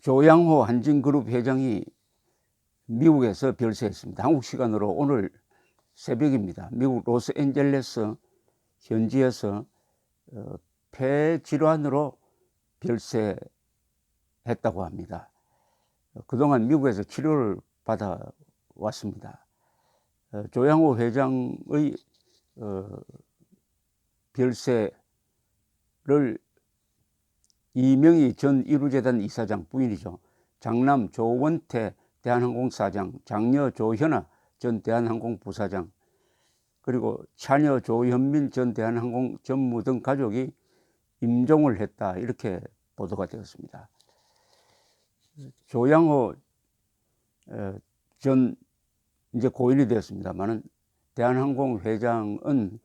조양호 한진그룹 회장이 미국에서 별세했습니다. 한국 시간으로 오늘 새벽입니다. 미국 로스앤젤레스 현지에서 폐질환으로 별세했다고 합니다. 그동안 미국에서 치료를 받아왔습니다. 조양호 회장의 별세를 이명희 전 이루재단 이사장 부인이죠. 장남 조원태 대한항공사장, 장녀 조현아 전 대한항공 부사장, 그리고 차녀 조현민 전 대한항공 전무 등 가족이 임종을 했다, 이렇게 보도가 되었습니다. 조양호 전 이제 고인이 되었습니다만은 대한항공 회장은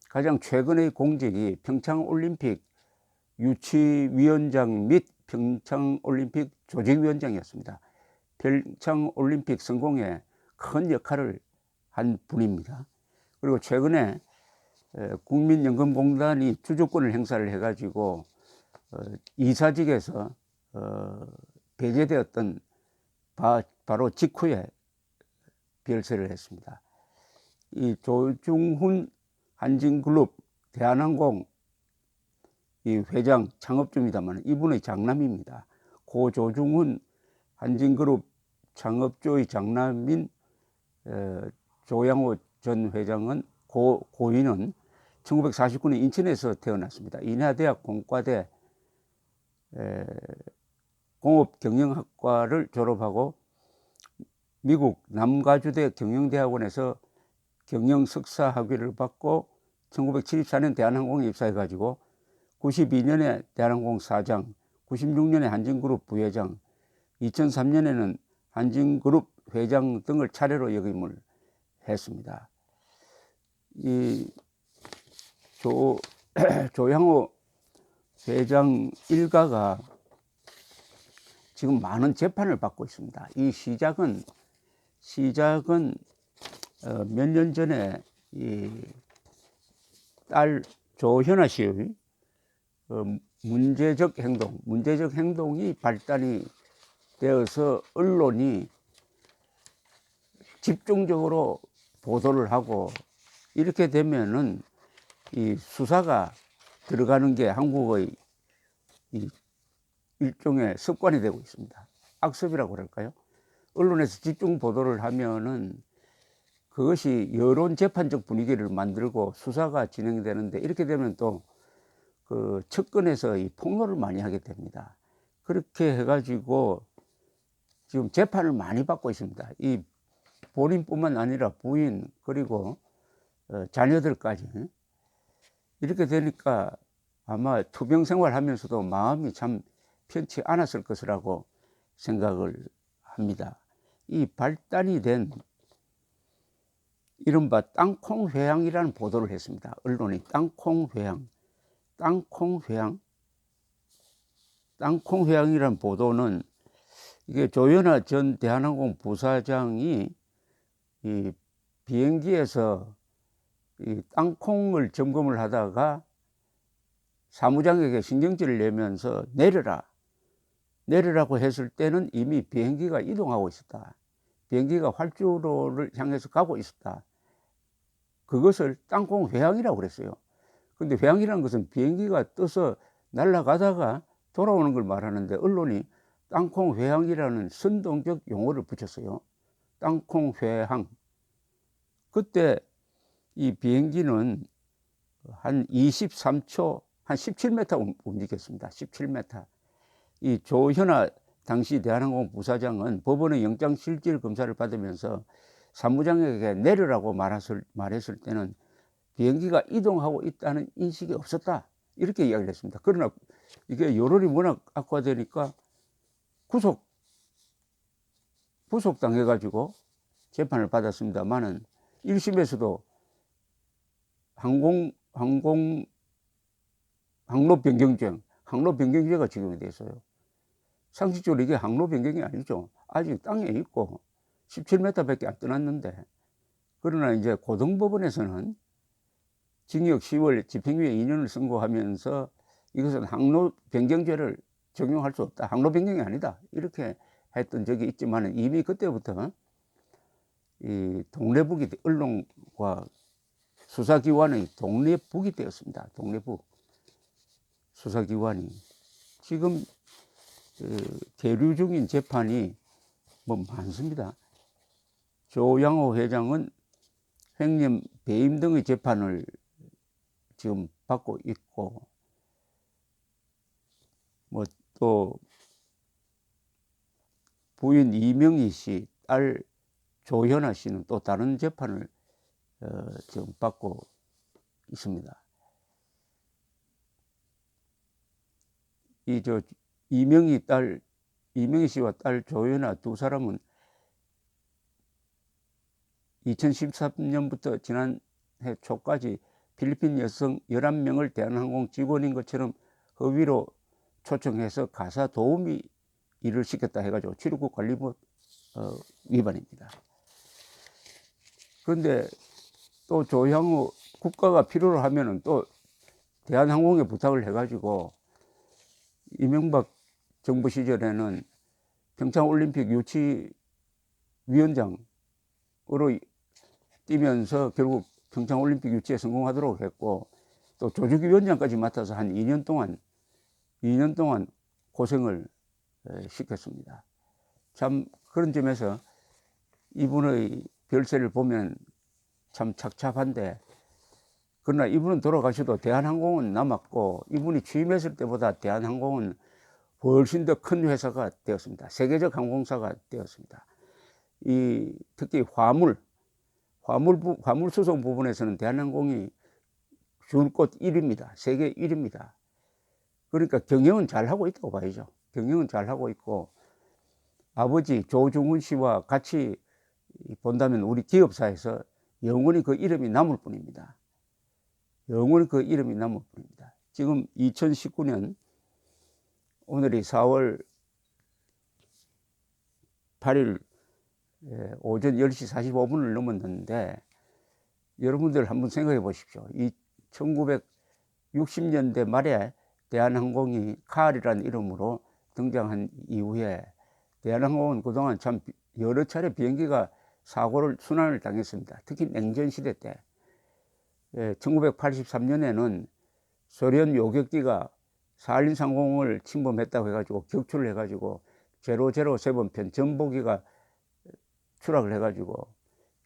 가장 최근의 공직이 평창올림픽 유치위원장 및 평창올림픽 조직위원장이었습니다. 평창올림픽 성공에 큰 역할을 한 분입니다. 그리고 최근에 국민연금공단이 주주권을 행사를 해가지고 이사직에서 배제되었던 바로 직후에 별세를 했습니다. 이 조중훈 한진그룹 대한항공 이 회장 창업주입니다만 이분의 장남입니다. 고 조중훈 한진그룹 창업주의 장남인 조양호 전 회장은 고인은 1949년 인천에서 태어났습니다. 인하대학 공과대 공업경영학과를 졸업하고 미국 남가주대 경영대학원에서 경영석사 학위를 받고 1974년 대한항공에 입사해가지고 92년에 대한항공 사장, 96년에 한진그룹 부회장, 2003년에는 한진그룹 회장 등을 차례로 역임을 했습니다. 이 조양호 회장 일가가 지금 많은 재판을 받고 있습니다. 이 시작은 몇 년 전에 이 딸 조현아 씨의 문제적 행동이 발단이 되어서 언론이 집중적으로 보도를 하고, 이렇게 되면은 이 수사가 들어가는 게 한국의 이 일종의 습관이 되고 있습니다. 악습이라고 그럴까요? 언론에서 집중 보도를 하면은 그것이 여론 재판적 분위기를 만들고 수사가 진행되는데, 이렇게 되면 또 그 측근에서 이 폭로를 많이 하게 됩니다. 그렇게 해가지고 지금 재판을 많이 받고 있습니다. 이 본인뿐만 아니라 부인 그리고 자녀들까지. 이렇게 되니까 아마 투병 생활하면서도 마음이 참 편치 않았을 것이라고 생각을 합니다. 이 발단이 된 이른바 땅콩회항이라는 보도를 했습니다. 언론이 땅콩회항이라는 보도는, 이게 조현아 전 대한항공 부사장이 이 비행기에서 이 땅콩을 점검을 하다가 사무장에게 신경질을 내면서 내리라고 했을 때는 이미 비행기가 이동하고 있었다. 비행기가 활주로를 향해서 가고 있었다. 그것을 땅콩 회항이라고 그랬어요. 근데 회항이라는 것은 비행기가 떠서 날아가다가 돌아오는 걸 말하는데, 언론이 땅콩 회항이라는 선동적 용어를 붙였어요. 땅콩 회항. 그때 이 비행기는 한 23초, 한 17m 움직였습니다. 17m. 이 조현아 당시 대한항공 부사장은 법원의 영장실질 검사를 받으면서 사무장에게 내리라고 말했을 때는 비행기가 이동하고 있다는 인식이 없었다, 이렇게 이야기를 했습니다. 그러나 이게 여론이 워낙 악화되니까 구속당해가지고 재판을 받았습니다만은 1심에서도 항로 변경죄가 적용이 됐어요. 상식적으로 이게 항로 변경이 아니죠. 아직 땅에 있고 17m밖에 안 떠났는데. 그러나 이제 고등법원에서는 징역 10월, 집행유예 2년을 선고하면서 이것은 항로 변경죄를 적용할 수 없다. 항로 변경이 아니다. 이렇게 했던 적이 있지만 이미 그때부터 이 독립국이 언론과 수사기관의 독립국이 되었습니다. 독립국 수사기관이 지금 계류 중인 재판이 뭐 많습니다. 조양호 회장은 횡령 배임 등의 재판을 지금 받고 있고, 뭐 또 부인 이명희 씨, 딸 조현아 씨는 또 다른 재판을 지금 받고 있습니다. 이명희 씨와 딸 조현아 두 사람은 2013년부터 지난해 초까지 필리핀 여성 11명을 대한항공 직원인 것처럼 허위로 초청해서 가사 도우미 일을 시켰다 해가지고 출입국 관리법 위반입니다. 그런데 또 조향후 국가가 필요로 하면은 또 대한항공에 부탁을 해가지고 이명박 정부 시절에는 평창올림픽 유치위원장으로 뛰면서 결국 평창올림픽 유치에 성공하도록 했고, 또 조직위원장까지 맡아서 한 2년 동안 고생을 시켰습니다. 참 그런 점에서 이분의 별세를 보면 참 착잡한데, 그러나 이분은 돌아가셔도 대한항공은 남았고, 이분이 취임했을 때보다 대한항공은 훨씬 더 큰 회사가 되었습니다. 세계적 항공사가 되었습니다. 특히 화물 수송 부분에서는 대한항공이 줄 곳 1위입니다. 세계 1위입니다. 그러니까 경영은 잘하고 있다고 봐야죠. 경영은 잘하고 있고, 아버지 조중훈 씨와 같이 본다면 우리 기업사에서 영원히 그 이름이 남을 뿐입니다. 영원히 그 이름이 남을 뿐입니다. 지금 2019년 오늘이 4월 8일 오전 10시 45분을 넘었는데, 여러분들 한번 생각해 보십시오. 이 1960년대 말에 대한항공이 칼이라는 이름으로 등장한 이후에 대한항공은 그동안 참 여러 차례 비행기가 순환을 당했습니다. 특히 냉전시대 때 1983년에는 소련 요격기가 사할린 상공을 침범했다고 해가지고 격추를 해가지고 007편 전보기가 추락을 해가지고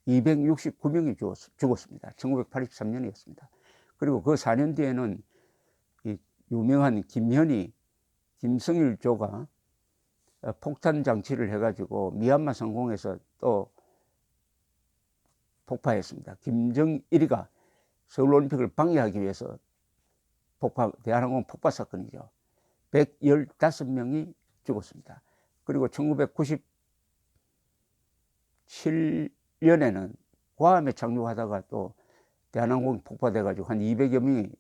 269명이 죽었습니다. 1983년이었습니다. 그리고 그 4년 뒤에는 이 유명한 김성일조가 폭탄 장치를 해가지고 미얀마 상공에서 또 폭파했습니다. 김정일이가 서울올림픽을 방해하기 위해서 대한항공 폭파 사건이죠. 115명이 죽었습니다. 그리고 1997년에는 구암에 착륙하다가 또 대한항공이 폭파돼가지고 한 200여 명이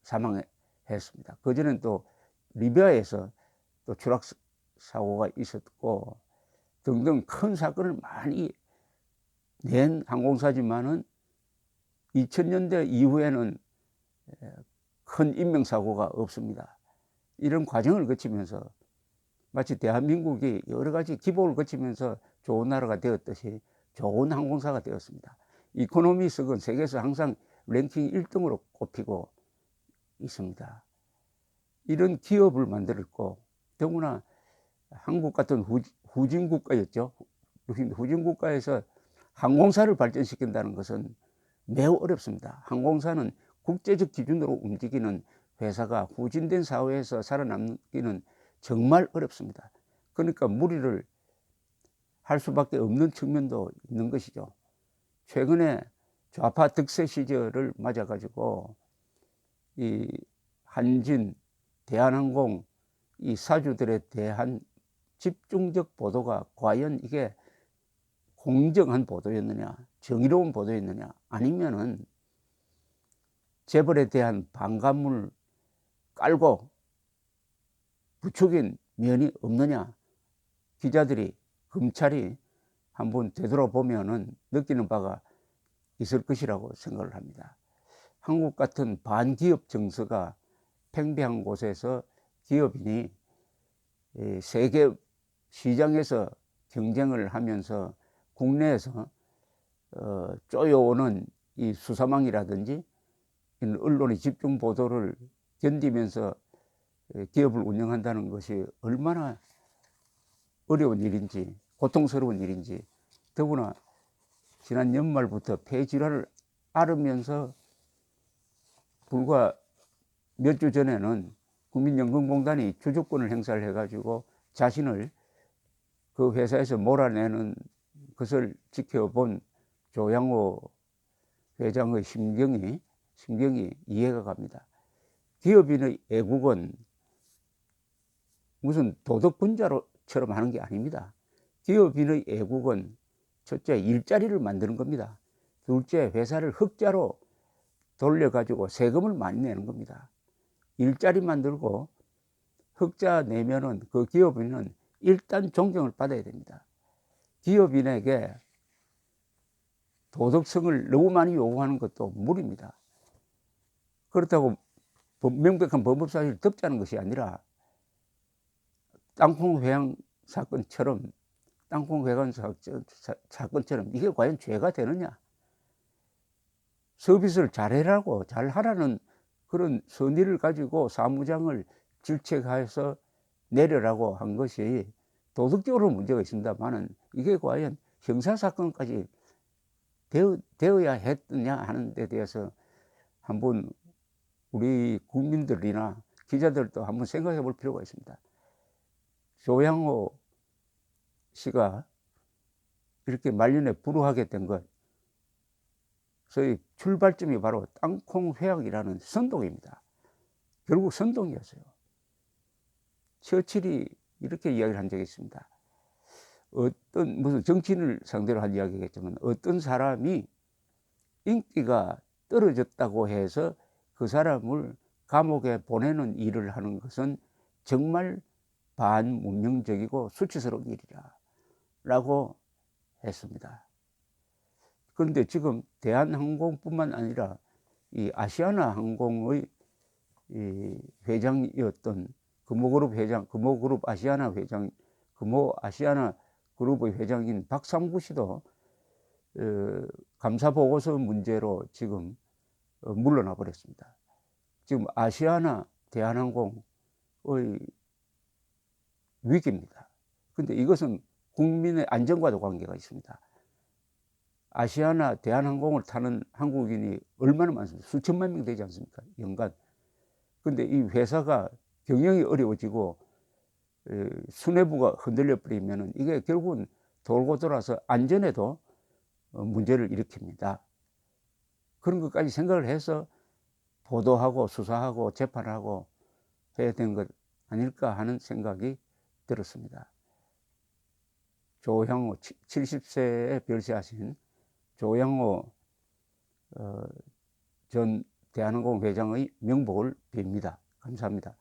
사망했습니다. 그전엔 또 리비아에서 또 추락 사고가 있었고 등등 큰 사건을 많이 낸 항공사지만은 2000년대 이후에는 큰 인명사고가 없습니다. 이런 과정을 거치면서 마치 대한민국이 여러 가지 기복을 거치면서 좋은 나라가 되었듯이 좋은 항공사가 되었습니다. 이코노미석은 세계에서 항상 랭킹 1등으로 꼽히고 있습니다. 이런 기업을 만들었고, 더구나 한국 같은 후진국가였죠. 후진국가에서 항공사를 발전시킨다는 것은 매우 어렵습니다. 항공사는 국제적 기준으로 움직이는 회사가 후진된 사회에서 살아남기는 정말 어렵습니다. 그러니까 무리를 할 수밖에 없는 측면도 있는 것이죠. 최근에 좌파 득세 시절을 맞아가지고 이 한진, 대한항공 이 사주들에 대한 집중적 보도가 과연 이게 공정한 보도였느냐, 정의로운 보도였느냐, 아니면은 재벌에 대한 반감을 깔고 부추긴 면이 없느냐, 기자들이, 검찰이 한번 되돌아보면은 느끼는 바가 있을 것이라고 생각을 합니다. 한국 같은 반기업 정서가 팽배한 곳에서 기업인이 세계 시장에서 경쟁을 하면서 국내에서 쪼여오는 이 수사망이라든지 이런 언론의 집중 보도를 견디면서 기업을 운영한다는 것이 얼마나 어려운 일인지, 고통스러운 일인지, 더구나 지난 연말부터 폐질환을 앓으면서 불과 몇 주 전에는 국민연금공단이 주주권을 행사를 해가지고 자신을 그 회사에서 몰아내는 것을 지켜본 조양호 회장의 심경이 이해가 갑니다. 기업인의 애국은 무슨 도덕분자처럼 하는 게 아닙니다. 기업인의 애국은 첫째 일자리를 만드는 겁니다. 둘째 회사를 흑자로 돌려가지고 세금을 많이 내는 겁니다. 일자리 만들고 흑자 내면은 그 기업인은 일단 존경을 받아야 됩니다. 기업인에게 도덕성을 너무 많이 요구하는 것도 무리입니다. 그렇다고 명백한 법법 사실을 덮자는 것이 아니라 땅콩 회항 사건처럼 이게 과연 죄가 되느냐? 서비스를 잘해라고 잘하라는 그런 선의를 가지고 사무장을 질책해서 내려라고 한 것이 도덕적으로 문제가 있습니다만은 이게 과연 형사사건까지 되어야 했느냐 하는 데 대해서 한번 우리 국민들이나 기자들도 한번 생각해 볼 필요가 있습니다. 조양호 씨가 이렇게 말년에 불우하게 된 것, 소위 출발점이 바로 땅콩 회항이라는 선동입니다. 결국 선동이었어요. 처칠이 이렇게 이야기를 한 적이 있습니다. 무슨 정치인을 상대로 한 이야기겠지만 어떤 사람이 인기가 떨어졌다고 해서 그 사람을 감옥에 보내는 일을 하는 것은 정말 반문명적이고 수치스러운 일이라 라고 했습니다. 그런데 지금 대한항공뿐만 아니라 이 아시아나 항공의 이 회장이었던 금호 아시아나 그룹의 회장인 박상구 씨도 감사 보고서 문제로 지금 물러나 버렸습니다. 지금 아시아나 대한항공의 위기입니다. 그런데 이것은 국민의 안전과도 관계가 있습니다. 아시아나 대한항공을 타는 한국인이 얼마나 많습니까? 수천만 명 되지 않습니까? 연간. 그런데 이 회사가 경영이 어려워지고 수뇌부가 흔들려 버리면 이게 결국은 돌고 돌아서 안전에도 문제를 일으킵니다. 그런 것까지 생각을 해서 보도하고 수사하고 재판하고 해야 되는 것 아닐까 하는 생각이 들었습니다. 조양호 70세에 별세하신 조양호 전 대한항공 회장의 명복을 빕니다. 감사합니다.